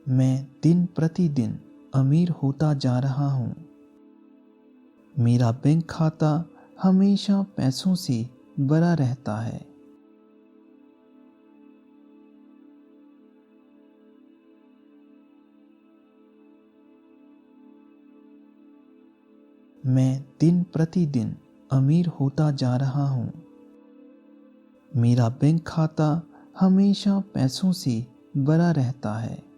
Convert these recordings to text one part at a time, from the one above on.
मैं दिन प्रतिदिन अमीर होता जा रहा हूँ। मेरा बैंक खाता हमेशा पैसों से भरा रहता है। मैं दिन प्रतिदिन अमीर होता जा रहा हूँ। मेरा बैंक खाता हमेशा पैसों से भरा रहता है।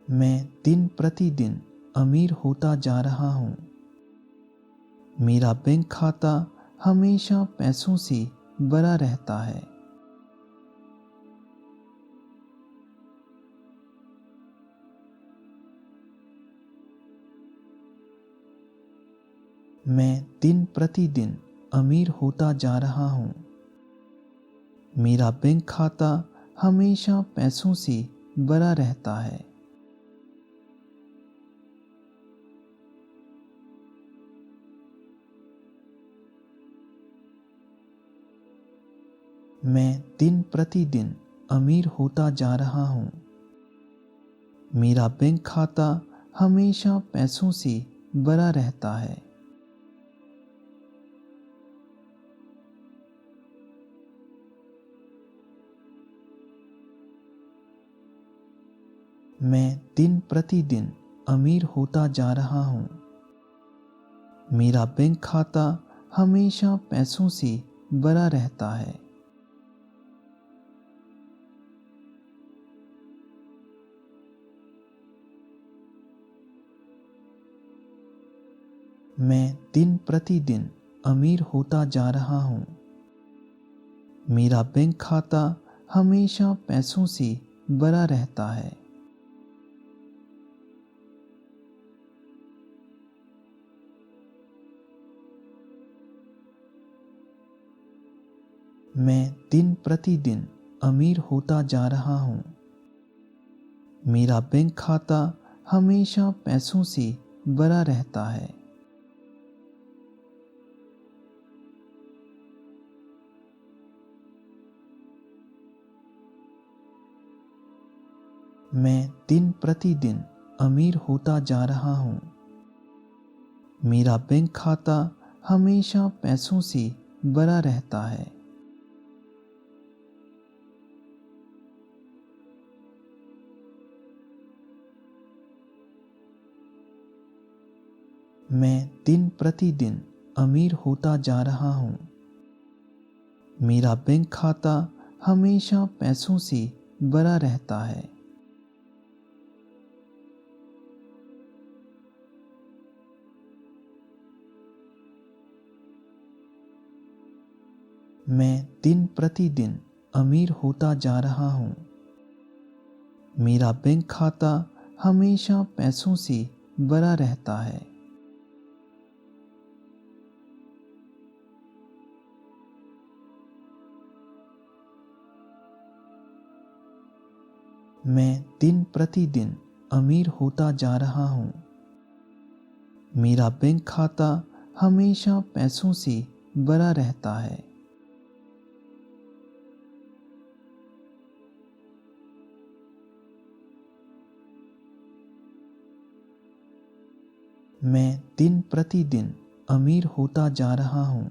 मैं दिन प्रतिदिन अमीर होता जा रहा हूँ। मेरा बैंक खाता हमेशा पैसों से भरा रहता है। मैं दिन प्रतिदिन अमीर होता जा रहा हूँ। मेरा बैंक खाता हमेशा पैसों से भरा रहता है। मैं दिन प्रतिदिन अमीर होता जा रहा हूँ। मेरा बैंक खाता हमेशा पैसों से भरा रहता है। मैं दिन प्रतिदिन अमीर होता जा रहा हूँ। मेरा बैंक खाता हमेशा पैसों से भरा रहता है। मैं दिन प्रतिदिन अमीर होता जा रहा हूँ। मेरा बैंक खाता हमेशा पैसों से भरा रहता है। मैं दिन प्रतिदिन अमीर होता जा रहा हूँ। मेरा बैंक खाता हमेशा पैसों से भरा रहता है। मैं दिन प्रतिदिन अमीर होता जा रहा हूँ। मेरा बैंक खाता हमेशा पैसों से भरा रहता है। मैं दिन प्रतिदिन अमीर होता जा रहा हूँ। मेरा बैंक खाता हमेशा पैसों से भरा रहता है। मैं दिन प्रतिदिन अमीर होता जा रहा हूँ। मेरा बैंक खाता हमेशा पैसों से भरा रहता है। मैं दिन प्रतिदिन अमीर होता जा रहा हूँ। मेरा बैंक खाता हमेशा पैसों से भरा रहता है। मैं दिन प्रतिदिन अमीर होता जा रहा हूँ।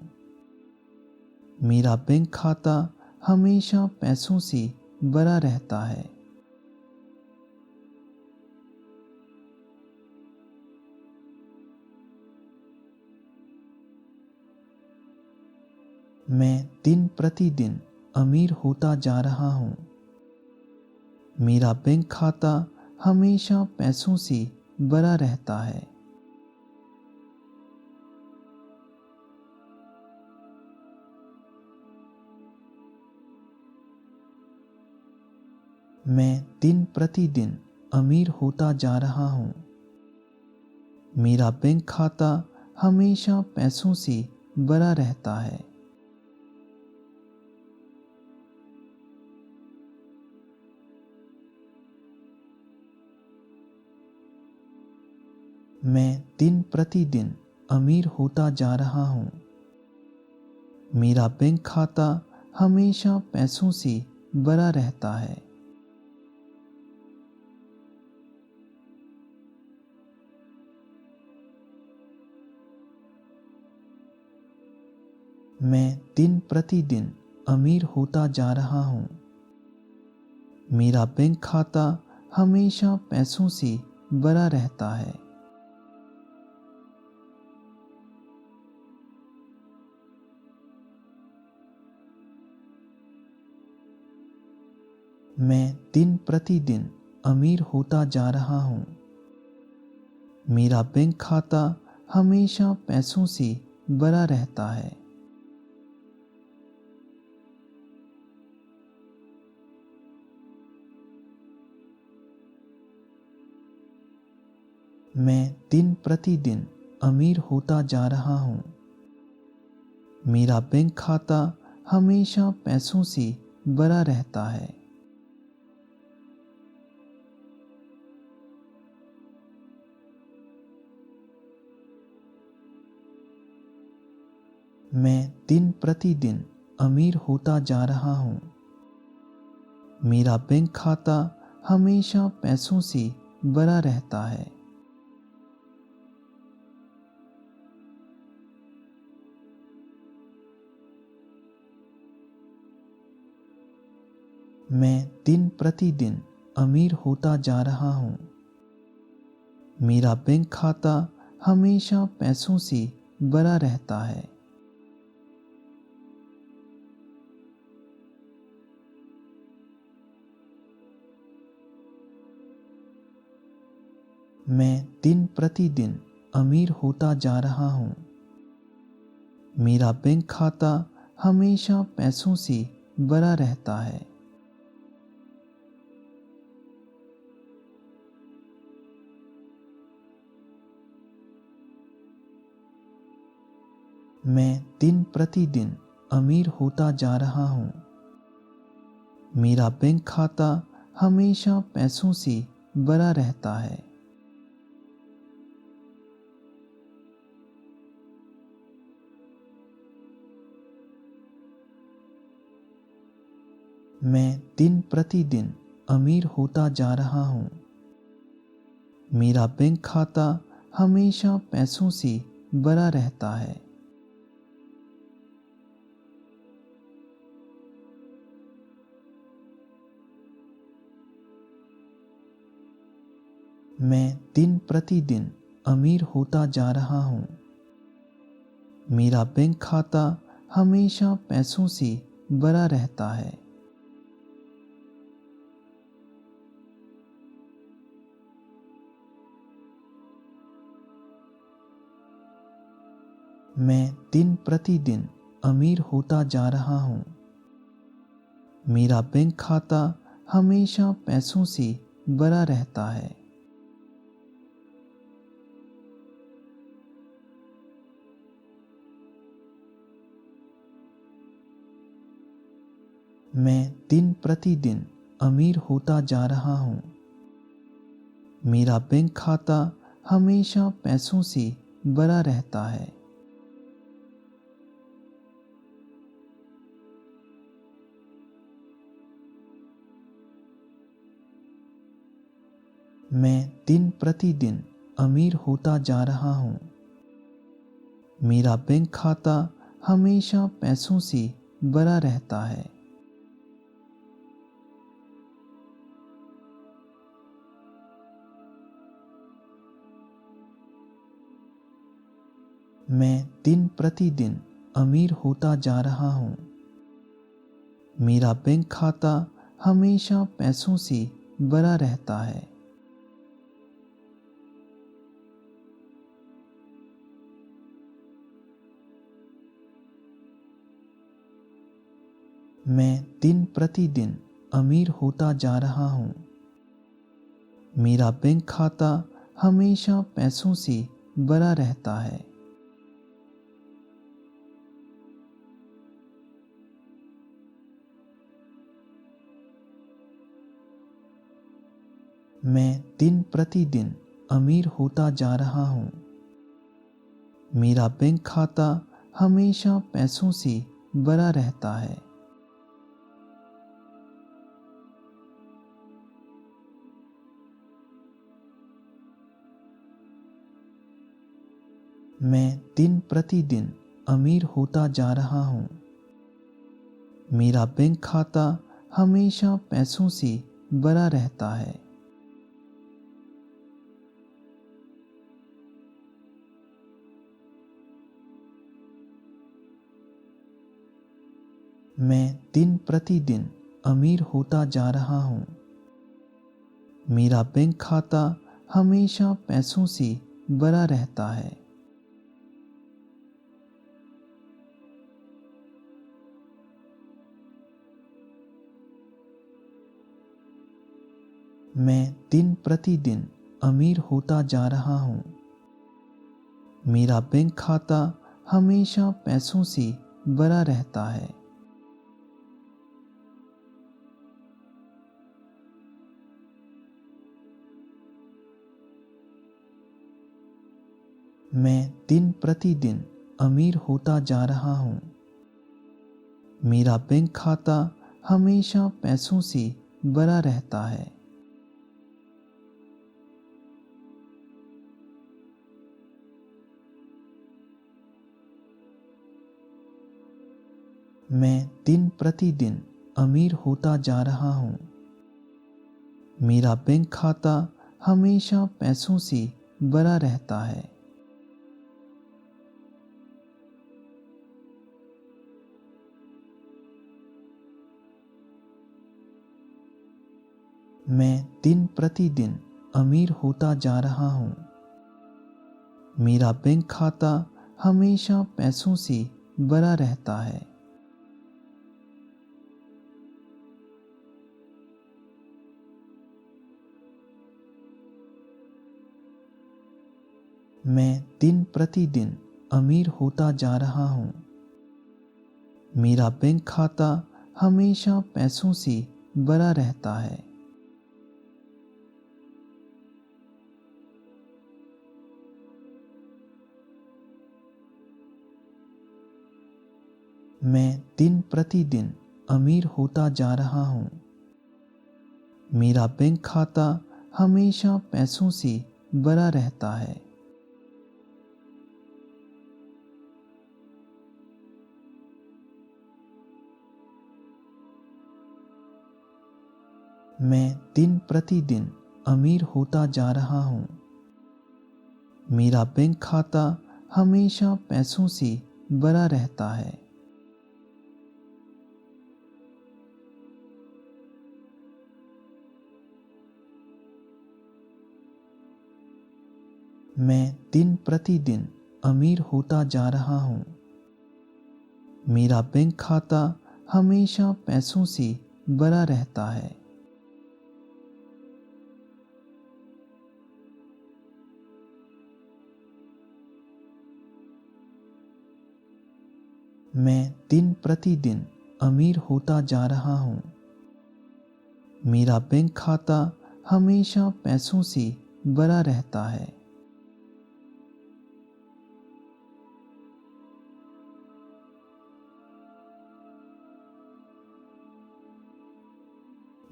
मेरा बैंक खाता हमेशा पैसों से भरा रहता है। मैं दिन प्रतिदिन अमीर होता जा रहा हूँ। मेरा बैंक खाता हमेशा पैसों से भरा रहता है। मैं दिन प्रतिदिन अमीर होता जा रहा हूँ। मेरा बैंक खाता हमेशा पैसों से भरा रहता है। मैं दिन प्रतिदिन अमीर होता जा रहा हूँ। मेरा बैंक खाता हमेशा पैसों से भरा रहता है। मैं दिन प्रतिदिन अमीर होता जा रहा हूँ। मेरा बैंक खाता हमेशा पैसों से भरा रहता है। मैं दिन प्रतिदिन अमीर होता जा रहा हूँ। मेरा बैंक खाता हमेशा पैसों से भरा रहता है। मैं दिन प्रतिदिन अमीर होता जा रहा हूँ। मेरा बैंक खाता हमेशा पैसों से भरा रहता है। मैं दिन प्रतिदिन अमीर होता जा रहा हूँ। मेरा बैंक खाता हमेशा पैसों से भरा रहता है। मैं दिन प्रतिदिन अमीर होता जा रहा हूँ। मेरा बैंक खाता हमेशा पैसों से भरा रहता है। मैं दिन प्रतिदिन अमीर होता जा रहा हूँ। मेरा बैंक खाता हमेशा पैसों से भरा रहता है। मैं दिन प्रतिदिन अमीर होता जा रहा हूँ। मेरा बैंक खाता हमेशा पैसों से भरा रहता है। मैं दिन प्रतिदिन अमीर होता जा रहा हूँ। मेरा बैंक खाता हमेशा पैसों से भरा रहता है। मैं दिन प्रतिदिन अमीर होता जा रहा हूँ। मेरा बैंक खाता हमेशा पैसों से भरा रहता है। मैं दिन प्रतिदिन अमीर होता जा रहा हूँ। मेरा बैंक खाता हमेशा पैसों से भरा रहता है। मैं दिन प्रतिदिन अमीर होता जा रहा हूँ। मेरा बैंक खाता हमेशा पैसों से भरा रहता है। मैं दिन प्रतिदिन अमीर होता जा रहा हूँ। मेरा बैंक खाता हमेशा पैसों से भरा रहता है। मैं दिन प्रतिदिन अमीर होता जा रहा हूँ। मेरा बैंक खाता हमेशा पैसों से भरा रहता है। मैं दिन प्रतिदिन अमीर होता जा रहा हूँ। मेरा बैंक खाता हमेशा पैसों से भरा रहता है। मैं दिन प्रतिदिन अमीर होता जा रहा हूँ। मेरा बैंक खाता हमेशा पैसों से भरा रहता है। मैं दिन प्रतिदिन अमीर होता जा रहा हूँ। मेरा बैंक खाता हमेशा पैसों से भरा रहता है। मैं दिन प्रतिदिन अमीर होता जा रहा हूँ। मेरा बैंक खाता हमेशा पैसों से भरा रहता है। मैं दिन प्रतिदिन अमीर होता जा रहा हूँ। मेरा बैंक खाता हमेशा पैसों से भरा रहता है। मैं दिन प्रतिदिन अमीर होता जा रहा हूँ। मेरा बैंक खाता हमेशा पैसों से भरा रहता है। मैं दिन प्रतिदिन अमीर होता जा रहा हूँ। मेरा बैंक खाता हमेशा पैसों से भरा रहता है। मैं दिन प्रतिदिन अमीर होता जा रहा हूँ। मेरा बैंक खाता हमेशा पैसों से भरा रहता है। मैं दिन प्रतिदिन अमीर होता जा रहा हूँ। मेरा बैंक खाता हमेशा पैसों से भरा रहता है। मैं दिन प्रतिदिन अमीर होता जा रहा हूँ। मेरा बैंक खाता हमेशा पैसों से भरा रहता है। मैं दिन प्रतिदिन अमीर होता जा रहा हूँ। मेरा बैंक खाता हमेशा पैसों से भरा रहता है। मैं दिन प्रतिदिन अमीर होता जा रहा हूँ। मेरा बैंक खाता हमेशा पैसों से भरा रहता है। मैं दिन प्रतिदिन अमीर होता जा रहा हूँ। मेरा बैंक खाता हमेशा पैसों से भरा रहता है।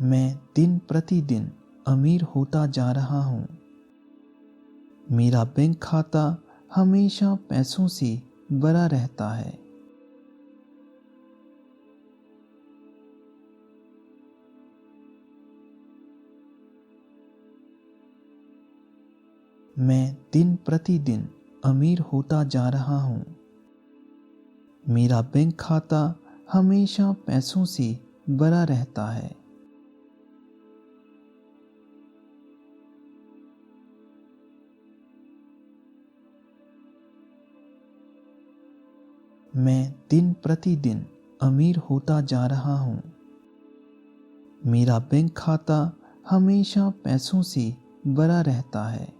मैं दिन प्रतिदिन अमीर होता जा रहा हूँ। मेरा बैंक खाता हमेशा पैसों से भरा रहता है। मैं दिन प्रतिदिन अमीर होता जा रहा हूँ। मेरा बैंक खाता हमेशा पैसों से भरा रहता है। मैं दिन प्रतिदिन अमीर होता जा रहा हूँ। मेरा बैंक खाता हमेशा पैसों से भरा रहता है।